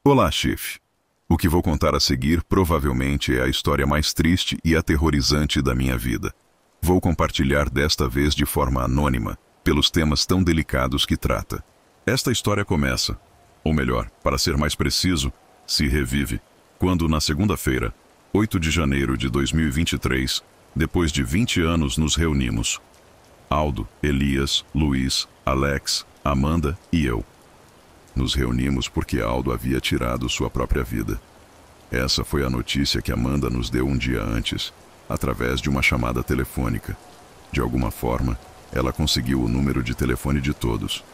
Olá, chefe. O que vou contar a seguir provavelmente é a história mais triste e aterrorizante da minha vida. Vou compartilhar desta vez de forma anônima, pelos temas tão delicados que trata. Esta história começa, ou melhor, para ser mais preciso, se revive, quando na segunda-feira, 8 de janeiro de 2023, depois de 20 anos nos reunimos. Aldo, Elias, Luiz, Alex, Amanda e eu. Nos reunimos porque Aldo havia tirado sua própria vida. Essa foi a notícia que Amanda nos deu um dia antes, através de uma chamada telefônica. De alguma forma, ela conseguiu o número de telefone de todos.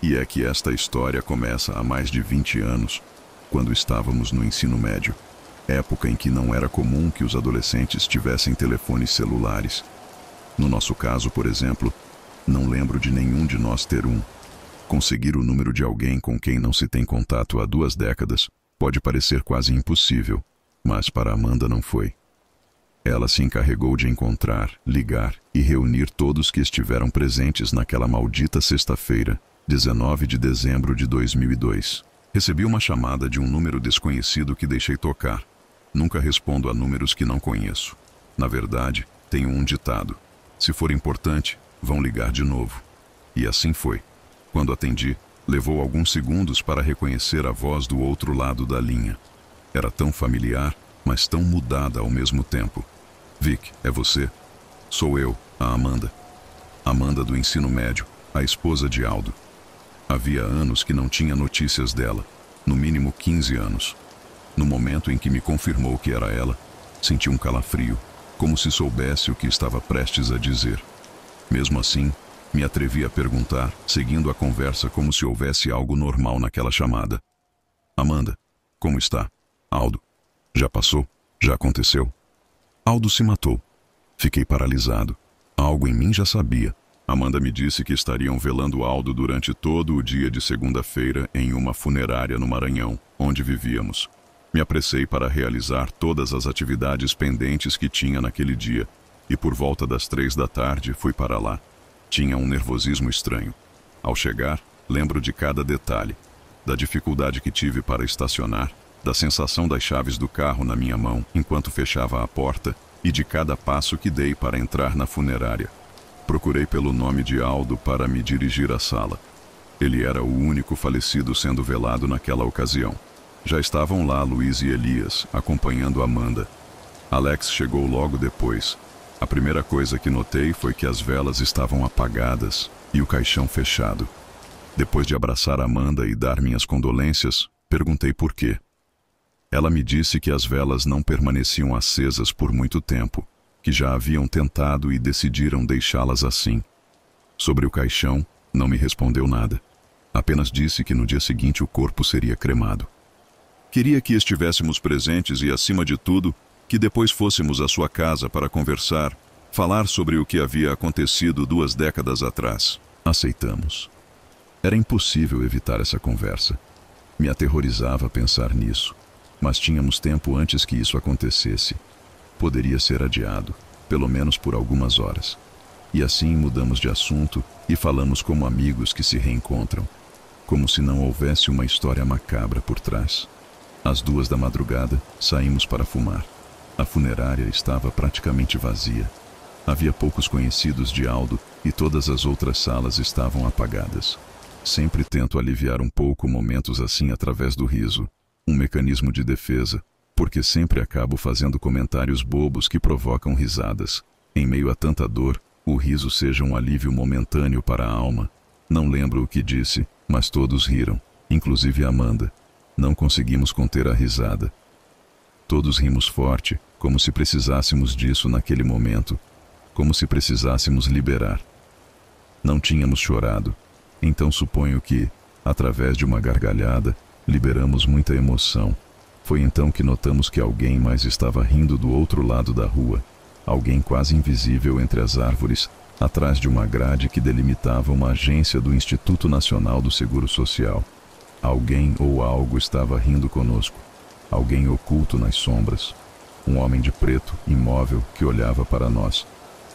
E é que esta história começa há mais de 20 anos, quando estávamos no ensino médio, época em que não era comum que os adolescentes tivessem telefones celulares. No nosso caso, por exemplo, não lembro de nenhum de nós ter um. Conseguir o número de alguém com quem não se tem contato há 2 décadas pode parecer quase impossível, mas para Amanda não foi. Ela se encarregou de encontrar, ligar e reunir todos que estiveram presentes naquela maldita sexta-feira, 19 de dezembro de 2002. Recebi uma chamada de um número desconhecido que deixei tocar. Nunca respondo a números que não conheço. Na verdade, tenho um ditado: se for importante, vão ligar de novo. E assim foi. Quando atendi, levou alguns segundos para reconhecer a voz do outro lado da linha. Era tão familiar, mas tão mudada ao mesmo tempo. Vic, é você? Sou eu, a Amanda. Amanda do ensino médio, a esposa de Aldo. Havia anos que não tinha notícias dela, no mínimo 15 anos. No momento em que me confirmou que era ela, senti um calafrio, como se soubesse o que estava prestes a dizer. Mesmo assim, me atrevi a perguntar, seguindo a conversa como se houvesse algo normal naquela chamada. Amanda, como está? Aldo, já passou? Já aconteceu? Aldo se matou. Fiquei paralisado. Algo em mim já sabia. Amanda me disse que estariam velando Aldo durante todo o dia de segunda-feira em uma funerária no Maranhão, onde vivíamos. Me apressei para realizar todas as atividades pendentes que tinha naquele dia, e por volta das 3 da tarde fui para lá. Tinha um nervosismo estranho. Ao chegar, lembro de cada detalhe, da dificuldade que tive para estacionar, da sensação das chaves do carro na minha mão enquanto fechava a porta e de cada passo que dei para entrar na funerária. Procurei pelo nome de Aldo para me dirigir à sala. Ele era o único falecido sendo velado naquela ocasião. Já estavam lá Luiz e Elias, acompanhando Amanda. Alex chegou logo depois. A primeira coisa que notei foi que as velas estavam apagadas e o caixão fechado. Depois de abraçar Amanda e dar minhas condolências, perguntei por quê. Ela me disse que as velas não permaneciam acesas por muito tempo, que já haviam tentado e decidiram deixá-las assim. Sobre o caixão, não me respondeu nada. Apenas disse que no dia seguinte o corpo seria cremado. Queria que estivéssemos presentes e, acima de tudo, que depois fôssemos à sua casa para conversar, falar sobre o que havia acontecido 2 décadas atrás. Aceitamos. Era impossível evitar essa conversa. Me aterrorizava pensar nisso, mas tínhamos tempo antes que isso acontecesse. Poderia ser adiado, pelo menos por algumas horas. E assim mudamos de assunto e falamos como amigos que se reencontram, como se não houvesse uma história macabra por trás. Às 2 da madrugada, saímos para fumar. A funerária estava praticamente vazia. Havia poucos conhecidos de Aldo e todas as outras salas estavam apagadas. Sempre tento aliviar um pouco momentos assim através do riso, um mecanismo de defesa, porque sempre acabo fazendo comentários bobos que provocam risadas. Em meio a tanta dor, o riso seja um alívio momentâneo para a alma. Não lembro o que disse, mas todos riram, inclusive Amanda. Não conseguimos conter a risada. Todos rimos forte, como se precisássemos disso naquele momento, como se precisássemos liberar. Não tínhamos chorado, então suponho que, através de uma gargalhada, liberamos muita emoção. Foi então que notamos que alguém mais estava rindo do outro lado da rua, alguém quase invisível entre as árvores, atrás de uma grade que delimitava uma agência do Instituto Nacional do Seguro Social. Alguém ou algo estava rindo conosco. Alguém oculto nas sombras. Um homem de preto, imóvel, que olhava para nós.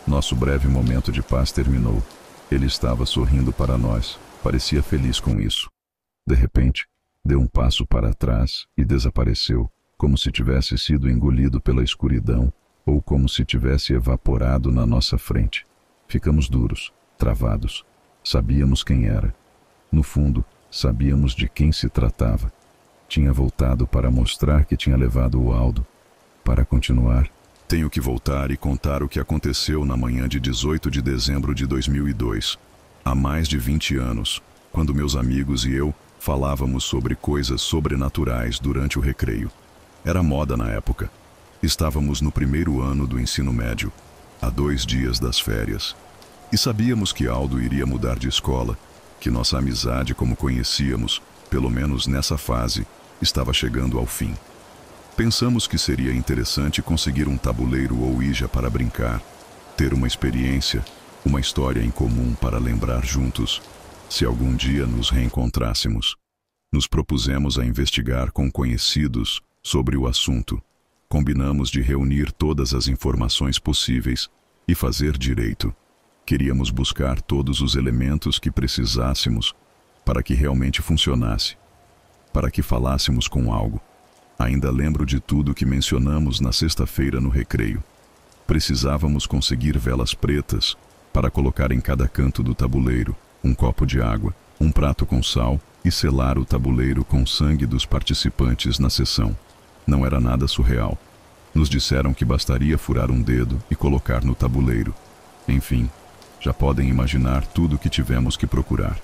Nosso breve momento de paz terminou. Ele estava sorrindo para nós. Parecia feliz com isso. De repente, Deu um passo para trás e desapareceu, como se tivesse sido engolido pela escuridão ou como se tivesse evaporado na nossa frente. Ficamos duros, travados. Sabíamos quem era. No fundo, sabíamos de quem se tratava. Tinha voltado para mostrar que tinha levado o Aldo. Para continuar, tenho que voltar e contar o que aconteceu na manhã de 18 de dezembro de 2002, há mais de 20 anos, quando meus amigos e eu falávamos sobre coisas sobrenaturais durante o recreio. Era moda na época. Estávamos no primeiro ano do ensino médio, a 2 dias das férias. E sabíamos que Aldo iria mudar de escola, que nossa amizade como conhecíamos, pelo menos nessa fase, estava chegando ao fim. Pensamos que seria interessante conseguir um tabuleiro ou ouija para brincar, ter uma experiência, uma história em comum para lembrar juntos, se algum dia nos reencontrássemos. Nos propusemos a investigar com conhecidos sobre o assunto. Combinamos de reunir todas as informações possíveis e fazer direito. Queríamos buscar todos os elementos que precisássemos para que realmente funcionasse, para que falássemos com algo. Ainda lembro de tudo que mencionamos na sexta-feira no recreio. Precisávamos conseguir velas pretas para colocar em cada canto do tabuleiro, um copo de água, um prato com sal e selar o tabuleiro com sangue dos participantes na sessão. Não era nada surreal. Nos disseram que bastaria furar um dedo e colocar no tabuleiro. Enfim, já podem imaginar tudo o que tivemos que procurar.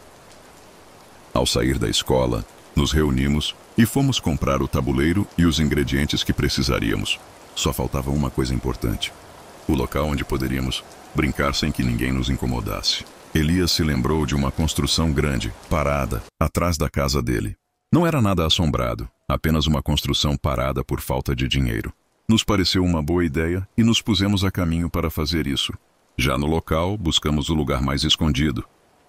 Ao sair da escola, nos reunimos e fomos comprar o tabuleiro e os ingredientes que precisaríamos. Só faltava uma coisa importante: o local onde poderíamos brincar sem que ninguém nos incomodasse. Elias se lembrou de uma construção grande, parada, atrás da casa dele. Não era nada assombrado, apenas uma construção parada por falta de dinheiro. Nos pareceu uma boa ideia e nos pusemos a caminho para fazer isso. Já no local, buscamos o lugar mais escondido,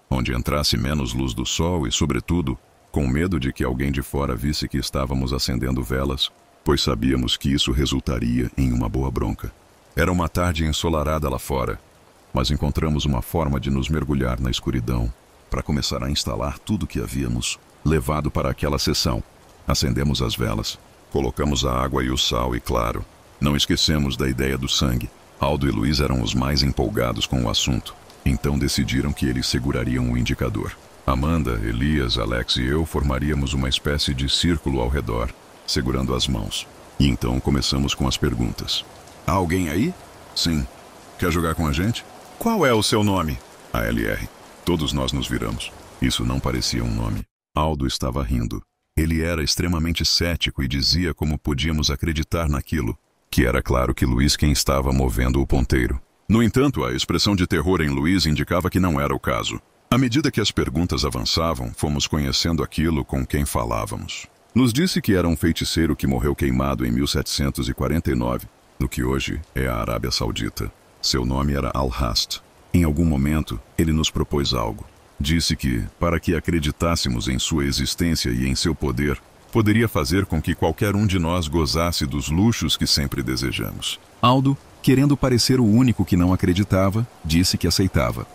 onde entrasse menos luz do sol e, sobretudo, com medo de que alguém de fora visse que estávamos acendendo velas, pois sabíamos que isso resultaria em uma boa bronca. Era uma tarde ensolarada lá fora, mas encontramos uma forma de nos mergulhar na escuridão para começar a instalar tudo que havíamos levado para aquela sessão. Acendemos as velas, colocamos a água e o sal e, claro, não esquecemos da ideia do sangue. Aldo e Luiz eram os mais empolgados com o assunto, então decidiram que eles segurariam o indicador. Amanda, Elias, Alex e eu formaríamos uma espécie de círculo ao redor, segurando as mãos. E então começamos com as perguntas. Há alguém aí? Sim. Quer jogar com a gente? Qual é o seu nome? ALR. Todos nós nos viramos. Isso não parecia um nome. Aldo estava rindo. Ele era extremamente cético e dizia como podíamos acreditar naquilo, que era claro que Luiz quem estava movendo o ponteiro. No entanto, a expressão de terror em Luiz indicava que não era o caso. À medida que as perguntas avançavam, fomos conhecendo aquilo com quem falávamos. Nos disse que era um feiticeiro que morreu queimado em 1749, no que hoje é a Arábia Saudita. Seu nome era Al-Rast. Em algum momento, ele nos propôs algo. Disse que, para que acreditássemos em sua existência e em seu poder, poderia fazer com que qualquer um de nós gozasse dos luxos que sempre desejamos. Aldo, querendo parecer o único que não acreditava, disse que aceitava.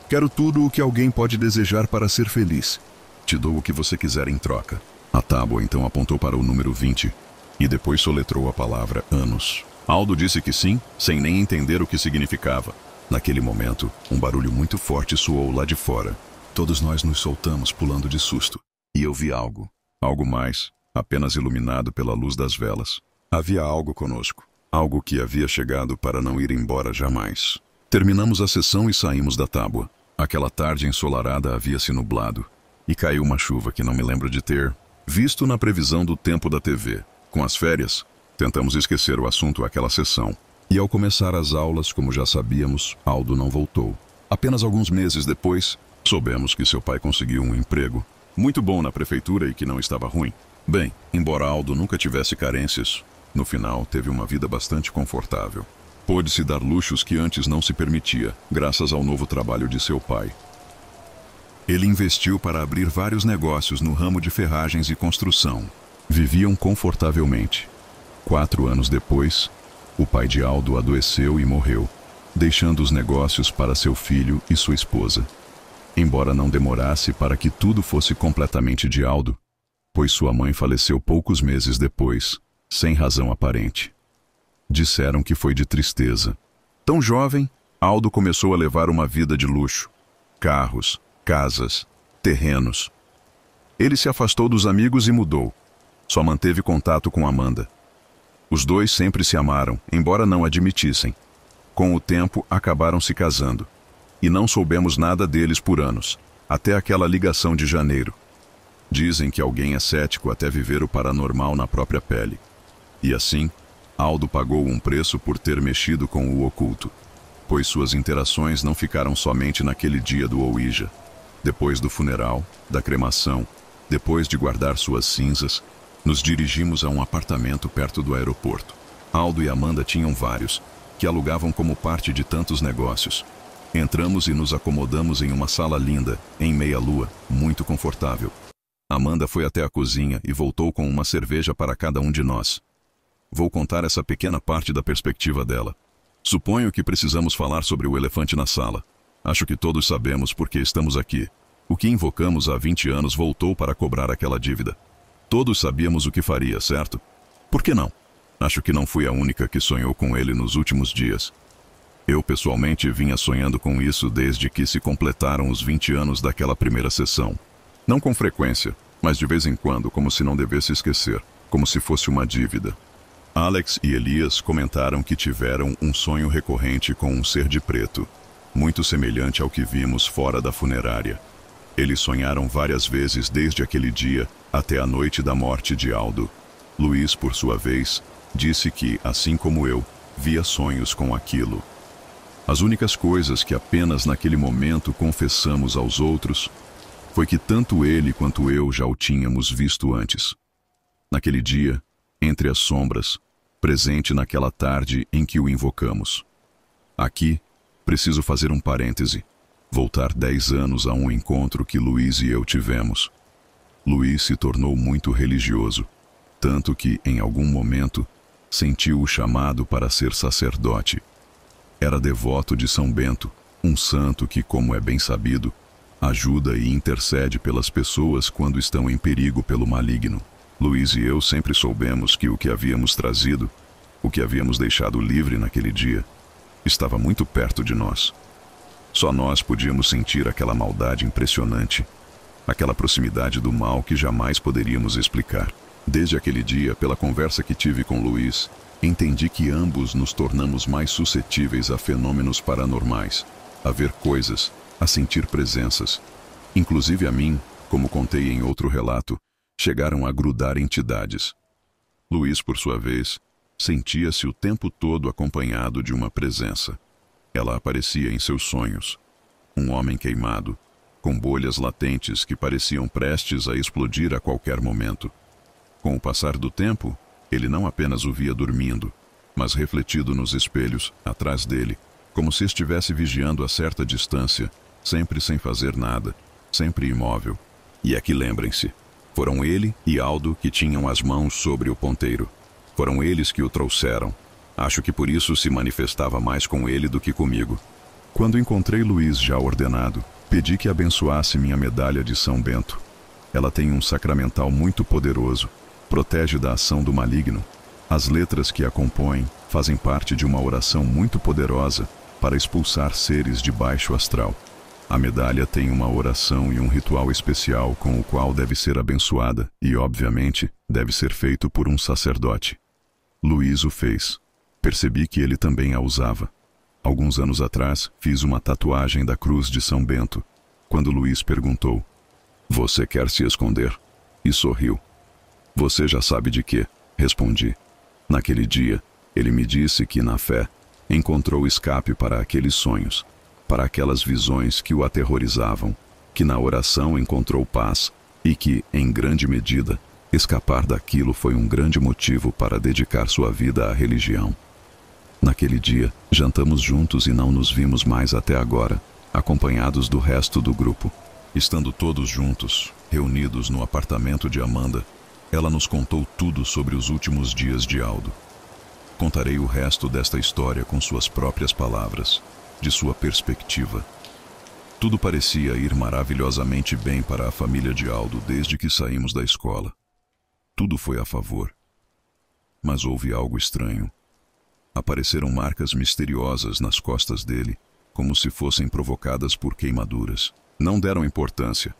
Quero tudo o que alguém pode desejar para ser feliz. Te dou o que você quiser em troca. A tábua então apontou para o número 20 e depois soletrou a palavra anos. Aldo disse que sim, sem nem entender o que significava. Naquele momento, um barulho muito forte soou lá de fora. Todos nós nos soltamos, pulando de susto. E eu vi algo. Algo mais, apenas iluminado pela luz das velas. Havia algo conosco. Algo que havia chegado para não ir embora jamais. Terminamos a sessão e saímos da tábua. Aquela tarde ensolarada havia se nublado. E caiu uma chuva que não me lembro de ter visto na previsão do tempo da TV. Com as férias, tentamos esquecer o assunto àquela sessão. E ao começar as aulas, como já sabíamos, Aldo não voltou. Apenas alguns meses depois, soubemos que seu pai conseguiu um emprego muito bom na prefeitura e que não estava ruim. Bem, embora Aldo nunca tivesse carências, no final teve uma vida bastante confortável. Pôde-se dar luxos que antes não se permitia, graças ao novo trabalho de seu pai. Ele investiu para abrir vários negócios no ramo de ferragens e construção. Viviam confortavelmente. 4 anos depois, o pai de Aldo adoeceu e morreu, deixando os negócios para seu filho e sua esposa. Embora não demorasse para que tudo fosse completamente de Aldo, pois sua mãe faleceu poucos meses depois, sem razão aparente. Disseram que foi de tristeza. Tão jovem, Aldo começou a levar uma vida de luxo. Carros, casas, terrenos. Ele se afastou dos amigos e mudou. Só manteve contato com Amanda. Os dois sempre se amaram, embora não admitissem. Com o tempo, acabaram se casando. E não soubemos nada deles por anos, até aquela ligação de janeiro. Dizem que alguém é cético até viver o paranormal na própria pele. E assim, Aldo pagou um preço por ter mexido com o oculto, pois suas interações não ficaram somente naquele dia do Ouija. Depois do funeral, da cremação, depois de guardar suas cinzas, nos dirigimos a um apartamento perto do aeroporto. Aldo e Amanda tinham vários, que alugavam como parte de tantos negócios. Entramos e nos acomodamos em uma sala linda, em meia-lua, muito confortável. Amanda foi até a cozinha e voltou com uma cerveja para cada um de nós. Vou contar essa pequena parte da perspectiva dela. Suponho que precisamos falar sobre o elefante na sala. Acho que todos sabemos por que estamos aqui. O que invocamos há 20 anos voltou para cobrar aquela dívida. Todos sabíamos o que faria, certo? Por que não? Acho que não fui a única que sonhou com ele nos últimos dias. Eu, pessoalmente, vinha sonhando com isso desde que se completaram os 20 anos daquela primeira sessão. Não com frequência, mas de vez em quando, como se não devesse esquecer, como se fosse uma dívida. Alex e Elias comentaram que tiveram um sonho recorrente com um ser de preto, muito semelhante ao que vimos fora da funerária. Eles sonharam várias vezes desde aquele dia até a noite da morte de Aldo. Luiz, por sua vez, disse que, assim como eu, via sonhos com aquilo. As únicas coisas que apenas naquele momento confessamos aos outros foi que tanto ele quanto eu já o tínhamos visto antes. Naquele dia, entre as sombras, presente naquela tarde em que o invocamos. Aqui, preciso fazer um parêntese, voltar 10 anos a um encontro que Luiz e eu tivemos. Luiz se tornou muito religioso, tanto que, em algum momento, sentiu o chamado para ser sacerdote. Era devoto de São Bento, um santo que, como é bem sabido, ajuda e intercede pelas pessoas quando estão em perigo pelo maligno. Luiz e eu sempre soubemos que o que havíamos trazido, o que havíamos deixado livre naquele dia, estava muito perto de nós. Só nós podíamos sentir aquela maldade impressionante, aquela proximidade do mal que jamais poderíamos explicar. Desde aquele dia, pela conversa que tive com Luiz, entendi que ambos nos tornamos mais suscetíveis a fenômenos paranormais, a ver coisas, a sentir presenças. Inclusive a mim, como contei em outro relato, chegaram a grudar entidades. Luiz, por sua vez, sentia-se o tempo todo acompanhado de uma presença. Ela aparecia em seus sonhos. Um homem queimado, com bolhas latentes que pareciam prestes a explodir a qualquer momento. Com o passar do tempo, ele não apenas o via dormindo, mas refletido nos espelhos, atrás dele, como se estivesse vigiando a certa distância, sempre sem fazer nada, sempre imóvel. E é que lembrem-se, foram ele e Aldo que tinham as mãos sobre o ponteiro. Foram eles que o trouxeram. Acho que por isso se manifestava mais com ele do que comigo. Quando encontrei Luiz já ordenado, pedi que abençoasse minha medalha de São Bento. Ela tem um sacramental muito poderoso, protege da ação do maligno. As letras que a compõem fazem parte de uma oração muito poderosa para expulsar seres de baixo astral. A medalha tem uma oração e um ritual especial com o qual deve ser abençoada e, obviamente, deve ser feito por um sacerdote. Luiz o fez. Percebi que ele também a usava. Alguns anos atrás, fiz uma tatuagem da cruz de São Bento. Quando Luiz perguntou: "Você quer se esconder?" E sorriu. "Você já sabe de quê?" Respondi. Naquele dia, ele me disse que, na fé, encontrou escape para aqueles sonhos, para aquelas visões que o aterrorizavam, que na oração encontrou paz e que, em grande medida, escapar daquilo foi um grande motivo para dedicar sua vida à religião. Naquele dia, jantamos juntos e não nos vimos mais até agora, acompanhados do resto do grupo. Estando todos juntos, reunidos no apartamento de Amanda, ela nos contou tudo sobre os últimos dias de Aldo. Contarei o resto desta história com suas próprias palavras, de sua perspectiva. Tudo parecia ir maravilhosamente bem para a família de Aldo desde que saímos da escola. Tudo foi a favor. Mas houve algo estranho. Apareceram marcas misteriosas nas costas dele, como se fossem provocadas por queimaduras. Não deram importância.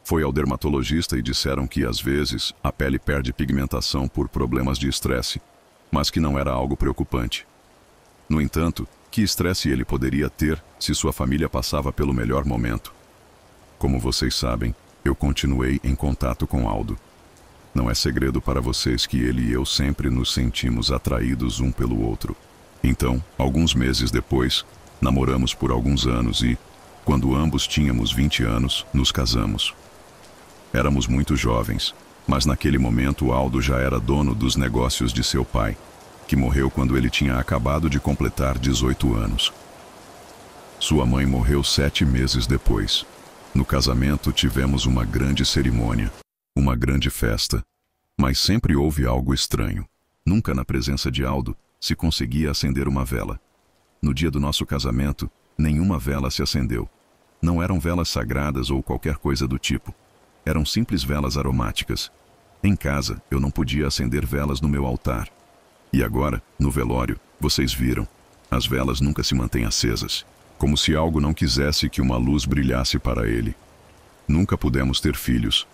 Foi ao dermatologista e disseram que, às vezes, a pele perde pigmentação por problemas de estresse, mas que não era algo preocupante. No entanto, que estresse ele poderia ter se sua família passava pelo melhor momento? Como vocês sabem, eu continuei em contato com Aldo. Não é segredo para vocês que ele e eu sempre nos sentimos atraídos um pelo outro. Então, alguns meses depois, namoramos por alguns anos e, quando ambos tínhamos 20 anos, nos casamos. Éramos muito jovens, mas naquele momento Aldo já era dono dos negócios de seu pai, que morreu quando ele tinha acabado de completar 18 anos. Sua mãe morreu 7 meses depois. No casamento tivemos uma grande cerimônia, uma grande festa, mas sempre houve algo estranho. Nunca na presença de Aldo se conseguia acender uma vela. No dia do nosso casamento, nenhuma vela se acendeu. Não eram velas sagradas ou qualquer coisa do tipo. Eram simples velas aromáticas. Em casa, eu não podia acender velas no meu altar. E agora, no velório, vocês viram, as velas nunca se mantêm acesas, como se algo não quisesse que uma luz brilhasse para ele. Nunca pudemos ter filhos.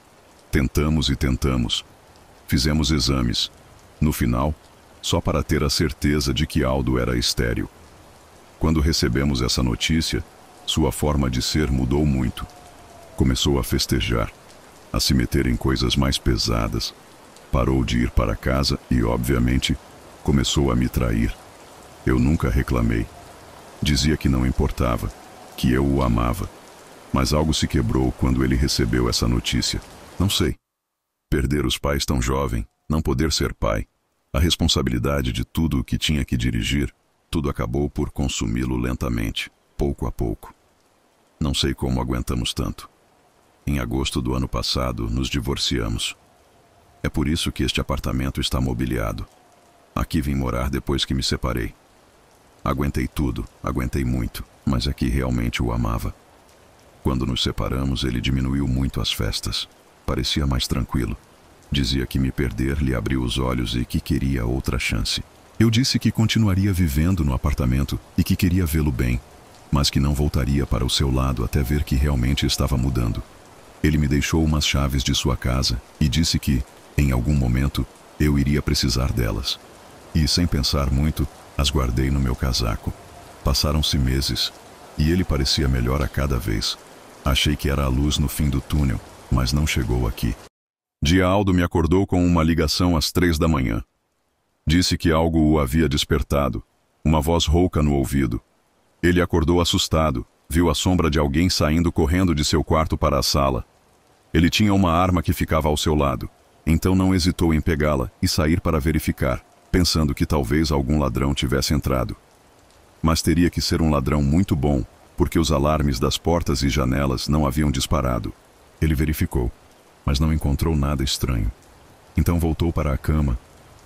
Tentamos e tentamos. Fizemos exames. No final, só para ter a certeza de que Aldo era estéril. Quando recebemos essa notícia, sua forma de ser mudou muito. Começou a festejar, a se meter em coisas mais pesadas. Parou de ir para casa e, obviamente, começou a me trair. Eu nunca reclamei. Dizia que não importava, que eu o amava. Mas algo se quebrou quando ele recebeu essa notícia. Não sei. Perder os pais tão jovem, não poder ser pai, a responsabilidade de tudo o que tinha que dirigir, tudo acabou por consumi-lo lentamente, pouco a pouco. Não sei como aguentamos tanto. Em agosto do ano passado, nos divorciamos. É por isso que este apartamento está mobiliado. Aqui vim morar depois que me separei. Aguentei tudo, aguentei muito, mas aqui realmente o amava. Quando nos separamos, ele diminuiu muito as festas. Parecia mais tranquilo. Dizia que me perder lhe abriu os olhos e que queria outra chance. Eu disse que continuaria vivendo no apartamento e que queria vê-lo bem, mas que não voltaria para o seu lado até ver que realmente estava mudando. Ele me deixou umas chaves de sua casa e disse que, em algum momento, eu iria precisar delas. E, sem pensar muito, as guardei no meu casaco. Passaram-se meses, e ele parecia melhor a cada vez. Achei que era a luz no fim do túnel, mas não chegou aqui. Aldo me acordou com uma ligação às 3 da manhã. Disse que algo o havia despertado, uma voz rouca no ouvido. Ele acordou assustado, viu a sombra de alguém saindo correndo de seu quarto para a sala. Ele tinha uma arma que ficava ao seu lado, então não hesitou em pegá-la e sair para verificar, pensando que talvez algum ladrão tivesse entrado. Mas teria que ser um ladrão muito bom, porque os alarmes das portas e janelas não haviam disparado. Ele verificou, mas não encontrou nada estranho. Então voltou para a cama,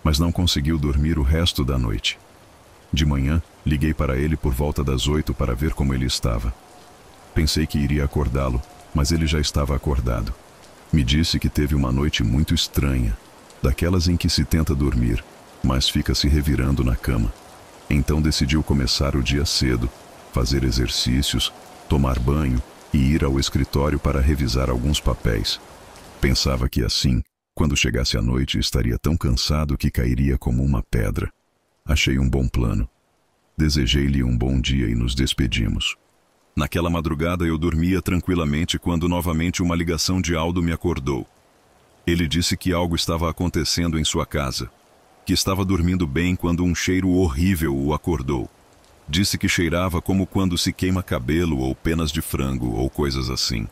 mas não conseguiu dormir o resto da noite. De manhã, liguei para ele por volta das 8 para ver como ele estava. Pensei que iria acordá-lo, mas ele já estava acordado. Me disse que teve uma noite muito estranha, daquelas em que se tenta dormir, mas fica se revirando na cama. Então decidiu começar o dia cedo, fazer exercícios, tomar banho e ir ao escritório para revisar alguns papéis. Pensava que assim, quando chegasse a noite, estaria tão cansado que cairia como uma pedra. Achei um bom plano. Desejei-lhe um bom dia e nos despedimos. Naquela madrugada eu dormia tranquilamente quando novamente uma ligação de Aldo me acordou. Ele disse que algo estava acontecendo em sua casa, que estava dormindo bem quando um cheiro horrível o acordou. Disse que cheirava como quando se queima cabelo ou penas de frango ou coisas assim.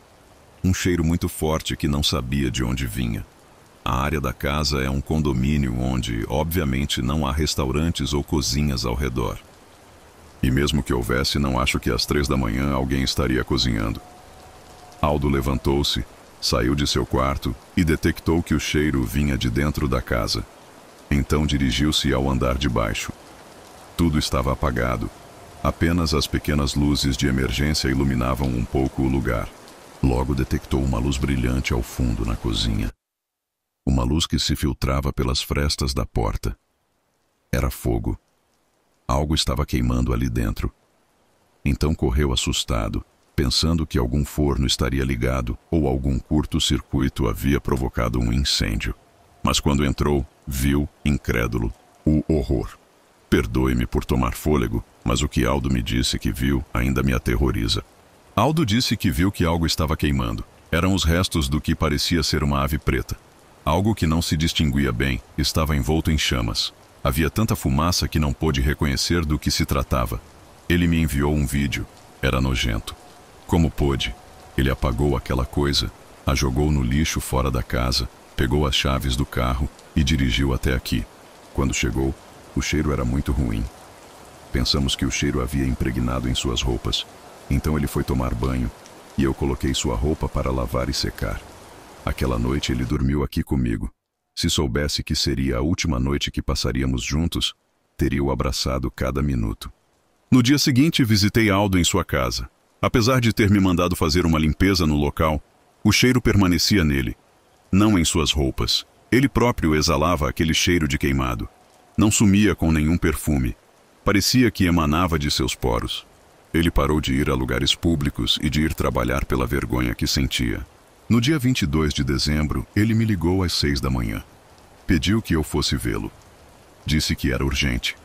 Um cheiro muito forte que não sabia de onde vinha. A área da casa é um condomínio onde, obviamente, não há restaurantes ou cozinhas ao redor. E mesmo que houvesse, não acho que às 3 da manhã alguém estaria cozinhando. Aldo levantou-se, saiu de seu quarto e detectou que o cheiro vinha de dentro da casa. Então dirigiu-se ao andar de baixo. Tudo estava apagado. Apenas as pequenas luzes de emergência iluminavam um pouco o lugar. Logo detectou uma luz brilhante ao fundo na cozinha. uma luz que se filtrava pelas frestas da porta. Era fogo. Algo estava queimando ali dentro. Então correu assustado, pensando que algum forno estaria ligado ou algum curto-circuito havia provocado um incêndio. Mas quando entrou, viu, incrédulo, o horror. Perdoe-me por tomar fôlego, mas o que Aldo me disse que viu ainda me aterroriza. Aldo disse que viu que algo estava queimando. Eram os restos do que parecia ser uma ave preta. Algo que não se distinguia bem, estava envolto em chamas. Havia tanta fumaça que não pôde reconhecer do que se tratava. Ele me enviou um vídeo. Era nojento. Como pôde? Ele apagou aquela coisa, a jogou no lixo fora da casa, pegou as chaves do carro e dirigiu até aqui. Quando chegou, o cheiro era muito ruim. Pensamos que o cheiro havia impregnado em suas roupas. Então ele foi tomar banho e eu coloquei sua roupa para lavar e secar. Aquela noite ele dormiu aqui comigo. Se soubesse que seria a última noite que passaríamos juntos, teria o abraçado cada minuto. No dia seguinte, visitei Aldo em sua casa. Apesar de ter me mandado fazer uma limpeza no local, o cheiro permanecia nele, não em suas roupas. Ele próprio exalava aquele cheiro de queimado. Não sumia com nenhum perfume. Parecia que emanava de seus poros. Ele parou de ir a lugares públicos e de ir trabalhar pela vergonha que sentia. No dia 22 de dezembro, ele me ligou às 6 da manhã. Pediu que eu fosse vê-lo. Disse que era urgente.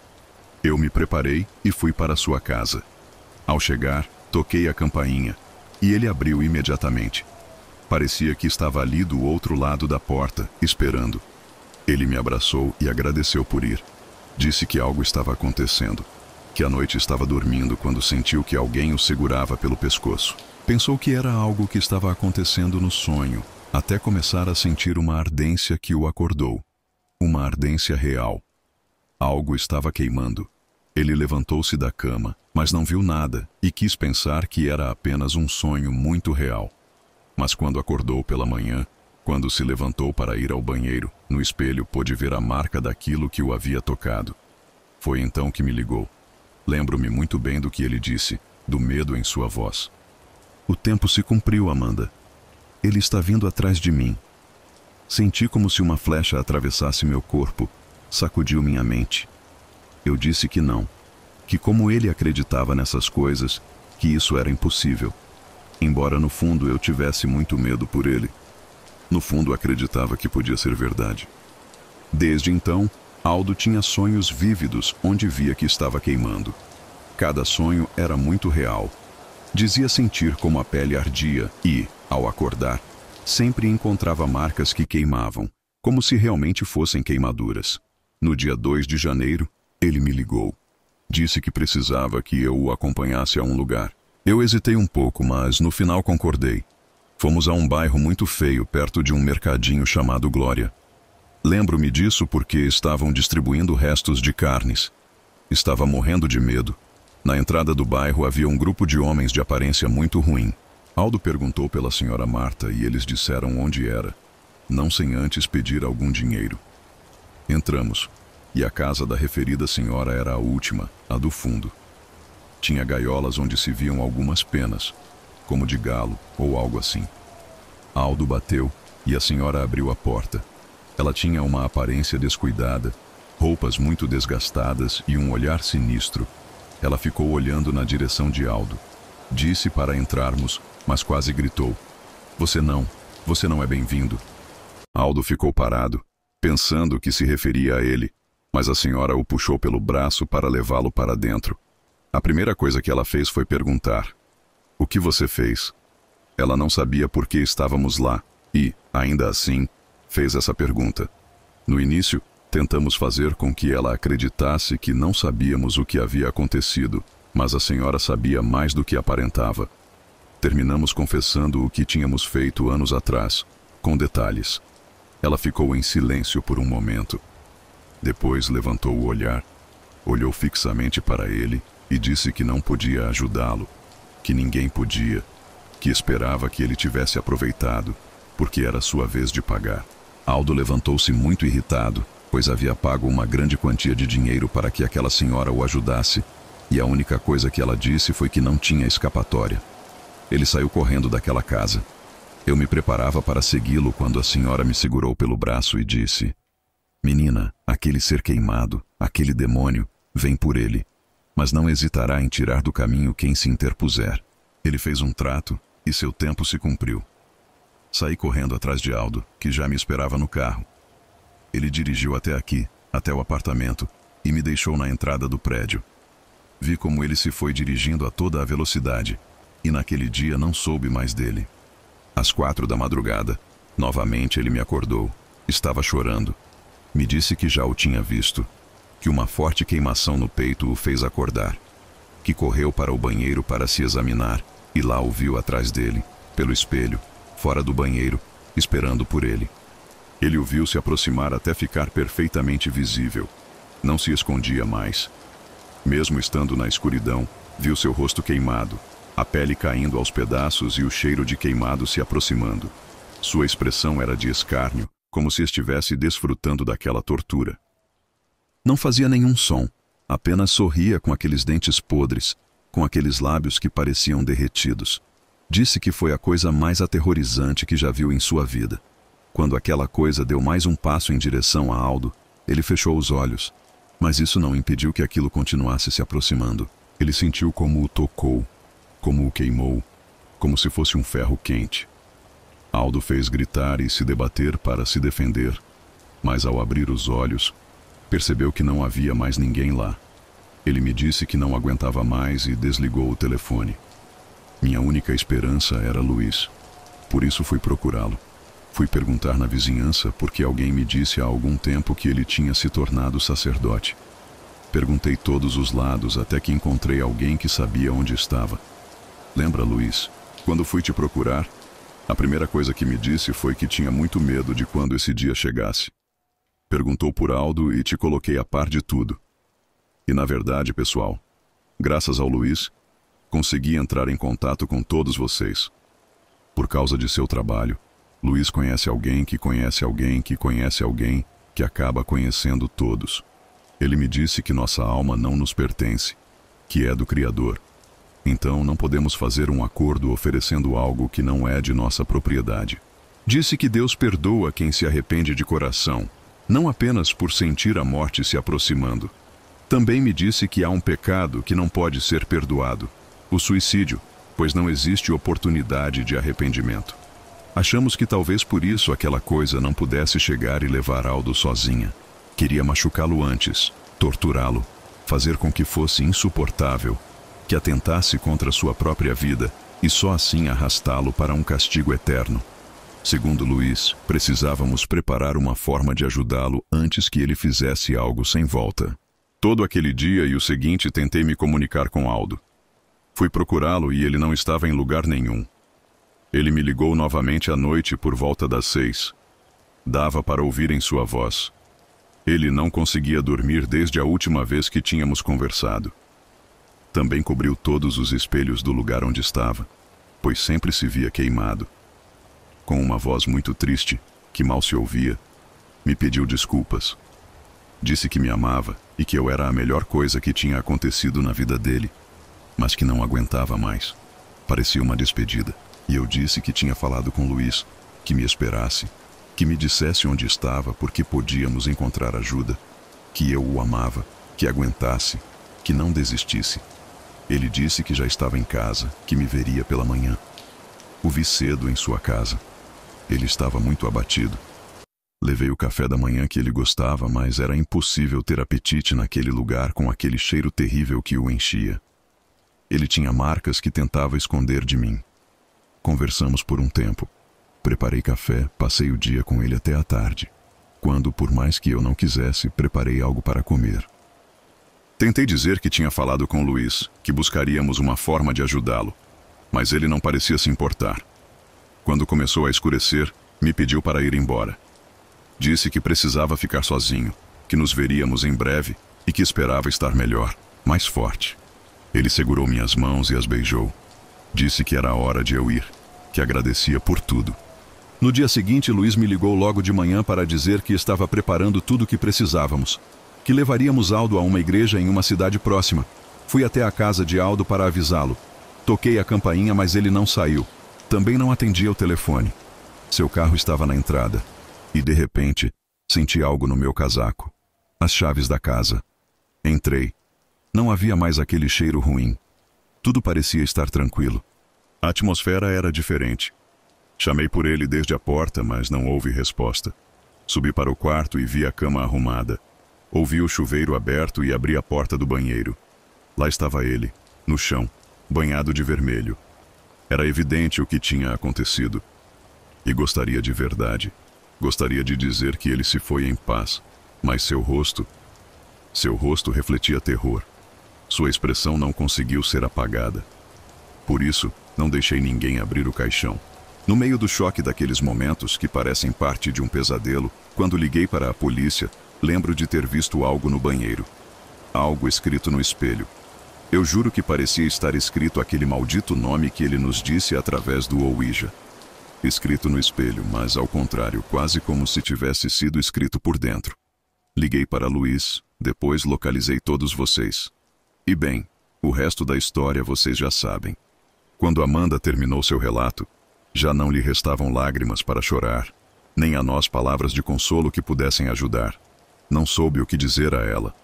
Eu me preparei e fui para sua casa. Ao chegar, toquei a campainha e ele abriu imediatamente. Parecia que estava ali do outro lado da porta, esperando. Ele me abraçou e agradeceu por ir. Disse que algo estava acontecendo, que à noite estava dormindo quando sentiu que alguém o segurava pelo pescoço. Pensou que era algo que estava acontecendo no sonho, até começar a sentir uma ardência que o acordou. Uma ardência real. Algo estava queimando. Ele levantou-se da cama, mas não viu nada e quis pensar que era apenas um sonho muito real. Mas quando acordou pela manhã, quando se levantou para ir ao banheiro, no espelho pôde ver a marca daquilo que o havia tocado. Foi então que me ligou. Lembro-me muito bem do que ele disse, do medo em sua voz. O tempo se cumpriu, Amanda. Ele está vindo atrás de mim. Senti como se uma flecha atravessasse meu corpo, sacudiu minha mente. Eu disse que não, que como ele acreditava nessas coisas, que isso era impossível. Embora no fundo eu tivesse muito medo por ele. No fundo acreditava que podia ser verdade. Desde então, Aldo tinha sonhos vívidos onde via que estava queimando. Cada sonho era muito real. Dizia sentir como a pele ardia e, ao acordar, sempre encontrava marcas que queimavam, como se realmente fossem queimaduras. No dia 2 de janeiro, ele me ligou. Disse que precisava que eu o acompanhasse a um lugar. Eu hesitei um pouco, mas no final concordei. Fomos a um bairro muito feio, perto de um mercadinho chamado Glória. Lembro-me disso porque estavam distribuindo restos de carnes. Estava morrendo de medo. Na entrada do bairro havia um grupo de homens de aparência muito ruim. Aldo perguntou pela senhora Marta e eles disseram onde era, não sem antes pedir algum dinheiro. Entramos, e a casa da referida senhora era a última, a do fundo. Tinha gaiolas onde se viam algumas penas, como de galo ou algo assim. Aldo bateu e a senhora abriu a porta. Ela tinha uma aparência descuidada, roupas muito desgastadas e um olhar sinistro. Ela ficou olhando na direção de Aldo. Disse para entrarmos, mas quase gritou. Você não é bem-vindo. Aldo ficou parado, pensando que se referia a ele, mas a senhora o puxou pelo braço para levá-lo para dentro. A primeira coisa que ela fez foi perguntar: o que você fez? Ela não sabia por que estávamos lá e, ainda assim, fez essa pergunta. No início, tentamos fazer com que ela acreditasse que não sabíamos o que havia acontecido, mas a senhora sabia mais do que aparentava. Terminamos confessando o que tínhamos feito anos atrás, com detalhes. Ela ficou em silêncio por um momento. Depois levantou o olhar, olhou fixamente para ele e disse que não podia ajudá-lo, que ninguém podia, que esperava que ele tivesse aproveitado, porque era sua vez de pagar. Aldo levantou-se muito irritado, pois havia pago uma grande quantia de dinheiro para que aquela senhora o ajudasse, e a única coisa que ela disse foi que não tinha escapatória. Ele saiu correndo daquela casa. Eu me preparava para segui-lo quando a senhora me segurou pelo braço e disse: "Menina, aquele ser queimado, aquele demônio, vem por ele, mas não hesitará em tirar do caminho quem se interpuser." Ele fez um trato e seu tempo se cumpriu. Saí correndo atrás de Aldo, que já me esperava no carro. Ele dirigiu até aqui, até o apartamento, e me deixou na entrada do prédio. Vi como ele se foi dirigindo a toda a velocidade, e naquele dia não soube mais dele. Às 4 da madrugada, novamente ele me acordou. Estava chorando. Me disse que já o tinha visto, que uma forte queimação no peito o fez acordar, que correu para o banheiro para se examinar, e lá o viu atrás dele, pelo espelho, fora do banheiro, esperando por ele. Ele o viu se aproximar até ficar perfeitamente visível. Não se escondia mais. Mesmo estando na escuridão, viu seu rosto queimado, a pele caindo aos pedaços e o cheiro de queimado se aproximando. Sua expressão era de escárnio, como se estivesse desfrutando daquela tortura. Não fazia nenhum som, apenas sorria com aqueles dentes podres, com aqueles lábios que pareciam derretidos. Disse que foi a coisa mais aterrorizante que já viu em sua vida. Quando aquela coisa deu mais um passo em direção a Aldo, ele fechou os olhos, mas isso não impediu que aquilo continuasse se aproximando. Ele sentiu como o tocou, como o queimou, como se fosse um ferro quente. Aldo fez gritar e se debater para se defender, mas ao abrir os olhos, percebeu que não havia mais ninguém lá. Ele me disse que não aguentava mais e desligou o telefone. Minha única esperança era Luiz. Por isso fui procurá-lo. Fui perguntar na vizinhança porque alguém me disse há algum tempo que ele tinha se tornado sacerdote. Perguntei todos os lados até que encontrei alguém que sabia onde estava. Lembra, Luiz, quando fui te procurar, a primeira coisa que me disse foi que tinha muito medo de quando esse dia chegasse. Perguntou por Aldo e te coloquei a par de tudo. E na verdade, pessoal, graças ao Luiz, consegui entrar em contato com todos vocês. Por causa de seu trabalho, Luiz conhece alguém que conhece alguém que conhece alguém que acaba conhecendo todos. Ele me disse que nossa alma não nos pertence, que é do Criador. Então não podemos fazer um acordo oferecendo algo que não é de nossa propriedade. Disse que Deus perdoa quem se arrepende de coração, não apenas por sentir a morte se aproximando. Também me disse que há um pecado que não pode ser perdoado, o suicídio, pois não existe oportunidade de arrependimento. Achamos que talvez por isso aquela coisa não pudesse chegar e levar Aldo sozinha. Queria machucá-lo antes, torturá-lo, fazer com que fosse insuportável, que atentasse contra sua própria vida e só assim arrastá-lo para um castigo eterno. Segundo Luiz, precisávamos preparar uma forma de ajudá-lo antes que ele fizesse algo sem volta. Todo aquele dia e o seguinte tentei me comunicar com Aldo. Fui procurá-lo e ele não estava em lugar nenhum. Ele me ligou novamente à noite por volta das 6. Dava para ouvir em sua voz. Ele não conseguia dormir desde a última vez que tínhamos conversado. Também cobriu todos os espelhos do lugar onde estava, pois sempre se via queimado. Com uma voz muito triste, que mal se ouvia, me pediu desculpas. Disse que me amava e que eu era a melhor coisa que tinha acontecido na vida dele, mas que não aguentava mais. Parecia uma despedida, e eu disse que tinha falado com Luiz, que me esperasse, que me dissesse onde estava porque podíamos encontrar ajuda, que eu o amava, que aguentasse, que não desistisse. Ele disse que já estava em casa, que me veria pela manhã. O vi cedo em sua casa. Ele estava muito abatido. Levei o café da manhã que ele gostava, mas era impossível ter apetite naquele lugar com aquele cheiro terrível que o enchia. Ele tinha marcas que tentava esconder de mim. Conversamos por um tempo. Preparei café, passei o dia com ele até a tarde, quando, por mais que eu não quisesse, preparei algo para comer. Tentei dizer que tinha falado com Luiz, que buscaríamos uma forma de ajudá-lo, mas ele não parecia se importar. Quando começou a escurecer, me pediu para ir embora. Disse que precisava ficar sozinho, que nos veríamos em breve e que esperava estar melhor, mais forte. Ele segurou minhas mãos e as beijou. Disse que era a hora de eu ir, que agradecia por tudo. No dia seguinte, Luiz me ligou logo de manhã para dizer que estava preparando tudo o que precisávamos, que levaríamos Aldo a uma igreja em uma cidade próxima. Fui até a casa de Aldo para avisá-lo. Toquei a campainha, mas ele não saiu. Também não atendia o telefone. Seu carro estava na entrada. E, de repente, senti algo no meu casaco. As chaves da casa. Entrei. Não havia mais aquele cheiro ruim. Tudo parecia estar tranquilo. A atmosfera era diferente. Chamei por ele desde a porta, mas não houve resposta. Subi para o quarto e vi a cama arrumada. Ouvi o chuveiro aberto e abri a porta do banheiro. Lá estava ele, no chão, banhado de vermelho. Era evidente o que tinha acontecido. E gostaria de verdade. Gostaria de dizer que ele se foi em paz. Mas seu rosto refletia terror. Sua expressão não conseguiu ser apagada. Por isso, não deixei ninguém abrir o caixão. No meio do choque daqueles momentos que parecem parte de um pesadelo, quando liguei para a polícia, lembro de ter visto algo no banheiro. Algo escrito no espelho. Eu juro que parecia estar escrito aquele maldito nome que ele nos disse através do Ouija. Escrito no espelho, mas ao contrário, quase como se tivesse sido escrito por dentro. Liguei para Luiz, depois localizei todos vocês. E bem, o resto da história vocês já sabem. Quando Amanda terminou seu relato, já não lhe restavam lágrimas para chorar, nem a nós palavras de consolo que pudessem ajudar. Não soube o que dizer a ela.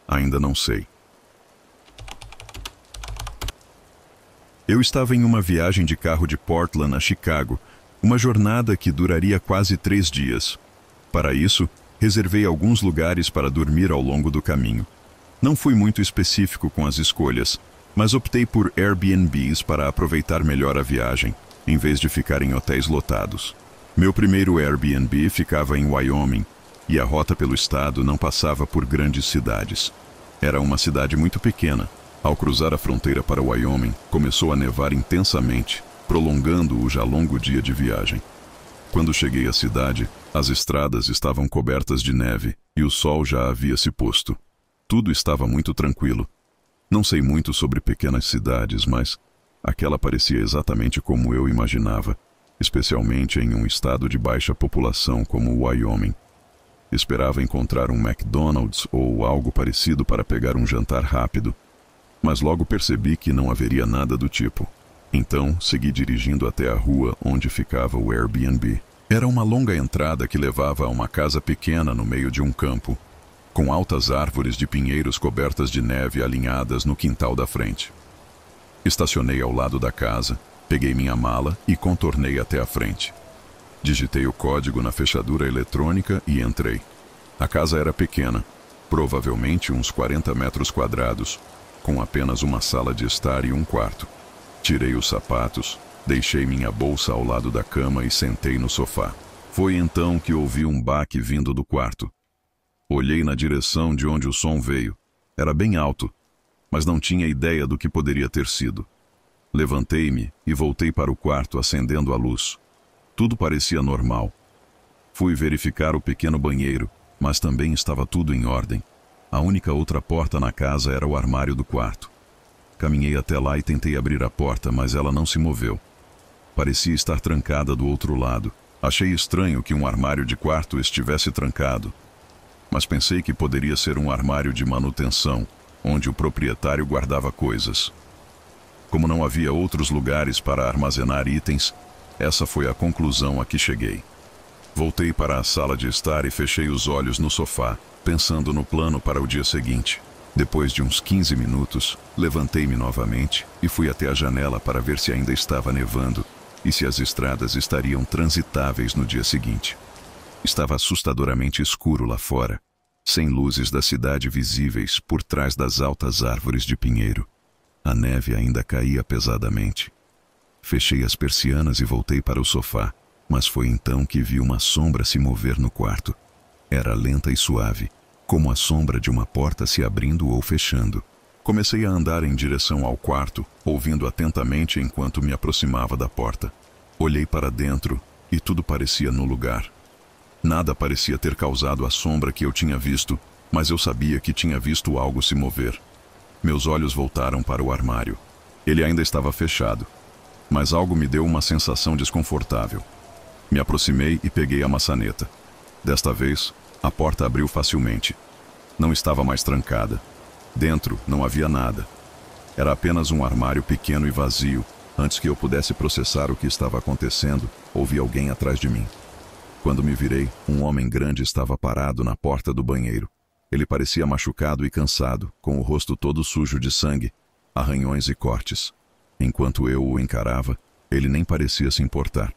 Ainda não sei. Eu estava em uma viagem de carro de Portland a Chicago, uma jornada que duraria quase 3 dias. Para isso, reservei alguns lugares para dormir ao longo do caminho. Não fui muito específico com as escolhas, mas optei por Airbnbs para aproveitar melhor a viagem, em vez de ficar em hotéis lotados. Meu primeiro Airbnb ficava em Wyoming, e a rota pelo estado não passava por grandes cidades. Era uma cidade muito pequena. Ao cruzar a fronteira para Wyoming, começou a nevar intensamente, prolongando o já longo dia de viagem. Quando cheguei à cidade, as estradas estavam cobertas de neve e o sol já havia se posto. Tudo estava muito tranquilo. Não sei muito sobre pequenas cidades, mas aquela parecia exatamente como eu imaginava, especialmente em um estado de baixa população como o Wyoming. Esperava encontrar um McDonald's ou algo parecido para pegar um jantar rápido, mas logo percebi que não haveria nada do tipo. Então, segui dirigindo até a rua onde ficava o Airbnb. Era uma longa entrada que levava a uma casa pequena no meio de um campo, com altas árvores de pinheiros cobertas de neve alinhadas no quintal da frente. Estacionei ao lado da casa, peguei minha mala e contornei até a frente. Digitei o código na fechadura eletrônica e entrei. A casa era pequena, provavelmente uns 40 metros quadrados, com apenas uma sala de estar e um quarto. Tirei os sapatos, deixei minha bolsa ao lado da cama e sentei no sofá. Foi então que ouvi um baque vindo do quarto. Olhei na direção de onde o som veio. Era bem alto, mas não tinha ideia do que poderia ter sido. Levantei-me e voltei para o quarto acendendo a luz. Tudo parecia normal. Fui verificar o pequeno banheiro, mas também estava tudo em ordem. A única outra porta na casa era o armário do quarto. Caminhei até lá e tentei abrir a porta, mas ela não se moveu. Parecia estar trancada do outro lado. Achei estranho que um armário de quarto estivesse trancado, mas pensei que poderia ser um armário de manutenção, onde o proprietário guardava coisas. Como não havia outros lugares para armazenar itens, essa foi a conclusão a que cheguei. Voltei para a sala de estar e fechei os olhos no sofá, pensando no plano para o dia seguinte. Depois de uns 15 minutos, levantei-me novamente e fui até a janela para ver se ainda estava nevando e se as estradas estariam transitáveis no dia seguinte. Estava assustadoramente escuro lá fora, sem luzes da cidade visíveis por trás das altas árvores de pinheiro. A neve ainda caía pesadamente. Fechei as persianas e voltei para o sofá, mas foi então que vi uma sombra se mover no quarto. Era lenta e suave, como a sombra de uma porta se abrindo ou fechando. Comecei a andar em direção ao quarto, ouvindo atentamente enquanto me aproximava da porta. Olhei para dentro e tudo parecia no lugar. Nada parecia ter causado a sombra que eu tinha visto, mas eu sabia que tinha visto algo se mover. Meus olhos voltaram para o armário. Ele ainda estava fechado, mas algo me deu uma sensação desconfortável. Me aproximei e peguei a maçaneta. Desta vez, a porta abriu facilmente. Não estava mais trancada. Dentro não havia nada. Era apenas um armário pequeno e vazio, Antes que eu pudesse processar o que estava acontecendo, ouvi alguém atrás de mim. Quando me virei, um homem grande estava parado na porta do banheiro. Ele parecia machucado e cansado, com o rosto todo sujo de sangue, arranhões e cortes. Enquanto eu o encarava, ele nem parecia se importar.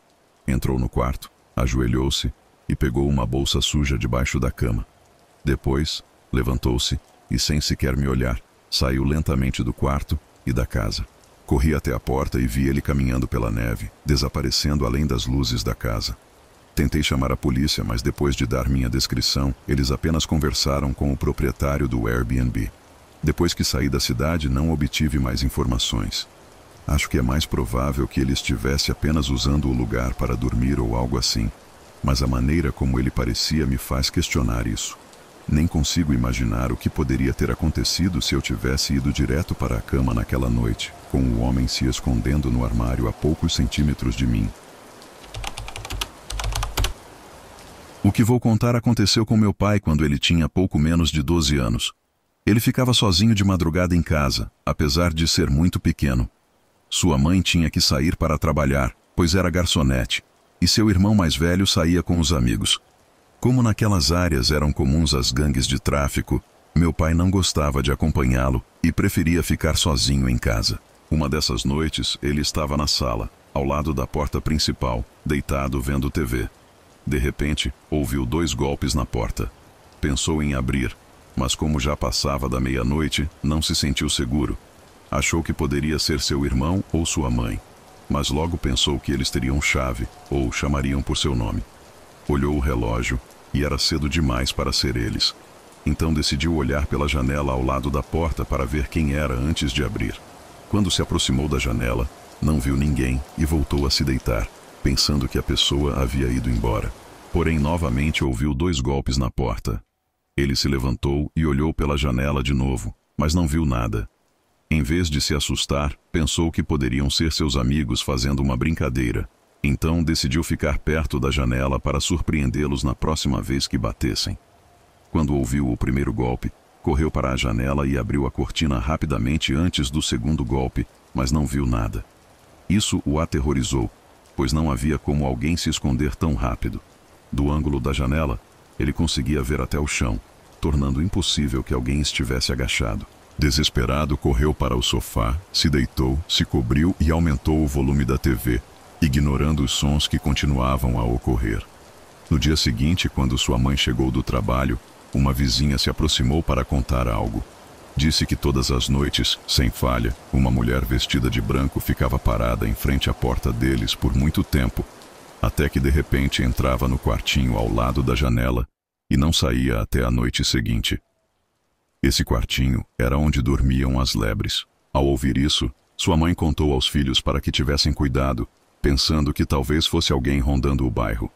Entrou no quarto, ajoelhou-se e pegou uma bolsa suja debaixo da cama. Depois, levantou-se e, sem sequer me olhar, saiu lentamente do quarto e da casa. Corri até a porta e vi ele caminhando pela neve, desaparecendo além das luzes da casa. Tentei chamar a polícia, mas depois de dar minha descrição, eles apenas conversaram com o proprietário do Airbnb. Depois que saí da cidade, não obtive mais informações. Acho que é mais provável que ele estivesse apenas usando o lugar para dormir ou algo assim, mas a maneira como ele parecia me faz questionar isso. Nem consigo imaginar o que poderia ter acontecido se eu tivesse ido direto para a cama naquela noite, com o homem se escondendo no armário a poucos centímetros de mim. O que vou contar aconteceu com meu pai quando ele tinha pouco menos de 12 anos. Ele ficava sozinho de madrugada em casa, apesar de ser muito pequeno. Sua mãe tinha que sair para trabalhar, pois era garçonete, e seu irmão mais velho saía com os amigos. Como naquelas áreas eram comuns as gangues de tráfico, meu pai não gostava de acompanhá-lo e preferia ficar sozinho em casa. Uma dessas noites, ele estava na sala, ao lado da porta principal, deitado vendo TV. De repente, ouviu 2 golpes na porta. Pensou em abrir, mas como já passava da meia-noite, não se sentiu seguro. Achou que poderia ser seu irmão ou sua mãe, mas logo pensou que eles teriam chave ou chamariam por seu nome. Olhou o relógio e era cedo demais para ser eles. Então decidiu olhar pela janela ao lado da porta para ver quem era antes de abrir. Quando se aproximou da janela, não viu ninguém e voltou a se deitar, pensando que a pessoa havia ido embora. Porém, novamente ouviu 2 golpes na porta. Ele se levantou e olhou pela janela de novo, mas não viu nada. Em vez de se assustar, pensou que poderiam ser seus amigos fazendo uma brincadeira. Então decidiu ficar perto da janela para surpreendê-los na próxima vez que batessem. Quando ouviu o primeiro golpe, correu para a janela e abriu a cortina rapidamente antes do segundo golpe, mas não viu nada. Isso o aterrorizou, pois não havia como alguém se esconder tão rápido. Do ângulo da janela, ele conseguia ver até o chão, tornando impossível que alguém estivesse agachado. Desesperado, correu para o sofá, se deitou, se cobriu e aumentou o volume da TV, ignorando os sons que continuavam a ocorrer. No dia seguinte, quando sua mãe chegou do trabalho, uma vizinha se aproximou para contar algo. Disse que todas as noites, sem falha, uma mulher vestida de branco ficava parada em frente à porta deles por muito tempo, até que de repente entrava no quartinho ao lado da janela e não saía até a noite seguinte. Esse quartinho era onde dormiam as lebres. Ao ouvir isso, sua mãe contou aos filhos para que tivessem cuidado, pensando que talvez fosse alguém rondando o bairro.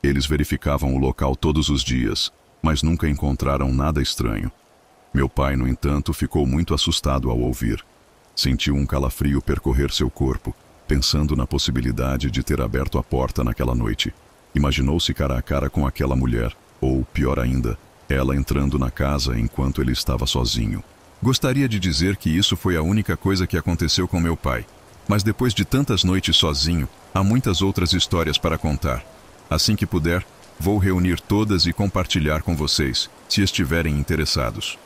Eles verificavam o local todos os dias, mas nunca encontraram nada estranho. Meu pai, no entanto, ficou muito assustado ao ouvir. Sentiu um calafrio percorrer seu corpo, pensando na possibilidade de ter aberto a porta naquela noite. Imaginou-se cara a cara com aquela mulher, ou, pior ainda, ela entrando na casa enquanto ele estava sozinho. Gostaria de dizer que isso foi a única coisa que aconteceu com meu pai, mas depois de tantas noites sozinho, há muitas outras histórias para contar. Assim que puder, vou reunir todas e compartilhar com vocês, se estiverem interessados.